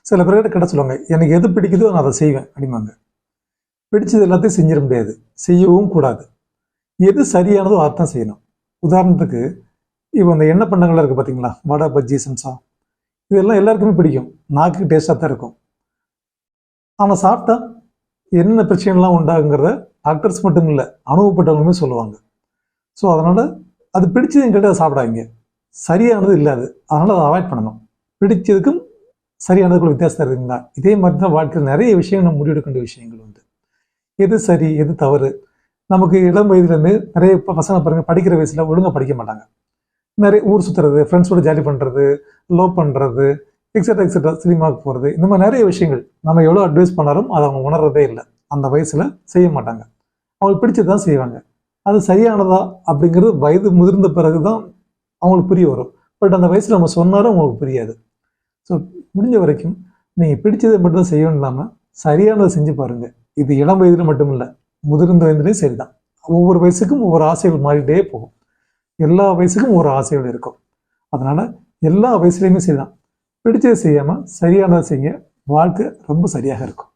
சில பேர்கிட்ட கிட்ட சொல்லுவாங்க, எனக்கு எது பிடிக்குதோ நான் அதை செய்வேன் அப்படிம்பாங்க. பிடிச்சது எல்லாத்தையும் செஞ்சிட முடியாது, செய்யவும் கூடாது. எது சரியானதோ அதான் செய்யணும். உதாரணத்துக்கு இப்போ இந்த எண்ணெய் பண்டங்கள்லாம் இருக்குது பார்த்தீங்களா, வடை, பஜ்ஜி, சம்சா, இதெல்லாம் எல்லாருக்குமே பிடிக்கும், நாக்கு டேஸ்ட்டாக தான் இருக்கும். ஆனால் சாப்பிட்டா என்ன பிரச்சனைலாம் உண்டாகுங்கிறத டாக்டர்ஸ் மட்டும் இல்லை, அனுபவப்பட்டவங்களுமே சொல்லுவாங்க. ஸோ அதனால் அது பிடிச்சது என்கிட்ட சாப்பிடாதீங்க, சரியானது இல்லை அது, அதனால் அதை அவாய்ட் பண்ணணும். பிடிச்சதுக்கும் சரியானதுக்குள்ள வித்தியாசம் இருக்குங்களா? இதே மாதிரி தான் வாழ்க்கையில் நிறைய விஷயங்கள் நம்ம முடிவெடுக்க வேண்டிய விஷயங்கள் உண்டு. எது சரி எது தவறு. நமக்கு இளம் வயதுலேருந்து நிறைய பசங்க பாருங்கள், படிக்கிற வயசில் ஒழுங்காக படிக்க மாட்டாங்க. நிறைய ஊர் சுற்றுறது, ஃப்ரெண்ட்ஸோட ஜாலி பண்ணுறது, லவ் பண்ணுறது, எக்ஸெட்ரா எக்ஸெட்ரா, சினிமாவுக்கு போகிறது, இந்த மாதிரி நிறைய விஷயங்கள் நம்ம எவ்வளோ அட்வைஸ் பண்ணாலும் அதை அவங்க உணர்றதே இல்லை. அந்த வயசில் செய்ய மாட்டாங்க, அவங்களுக்கு பிடிச்சது தான் செய்வாங்க. அது சரியானதா அப்படிங்கிறது வயது முதிர்ந்த பிறகு தான் அவங்களுக்கு புரிய வரும். பட் அந்த வயசில் நம்ம சொன்னாலும் அவங்களுக்கு புரியாது. ஸோ முடிஞ்ச வரைக்கும் நீங்கள் பிடிச்சதை மட்டும் செய்யணும் இல்லாமல் சரியானதை செஞ்சு பாருங்கள். இது இளம் வயதில் மட்டும் இல்லை, முதிர்ந்த வயதுலேயும் சரி தான். ஒவ்வொரு வயசுக்கும் ஒவ்வொரு ஆசைகள் மாறிட்டே போகும். எல்லா வயசுக்கும் ஒரு ஆசைகள் இருக்கும். அதனால் எல்லா வயசுலேயுமே சரி தான், பிடிச்சதை செய்யாமல் சரியானதை செய்ய, வாழ்க்கை ரொம்ப சரியாக இருக்கும்.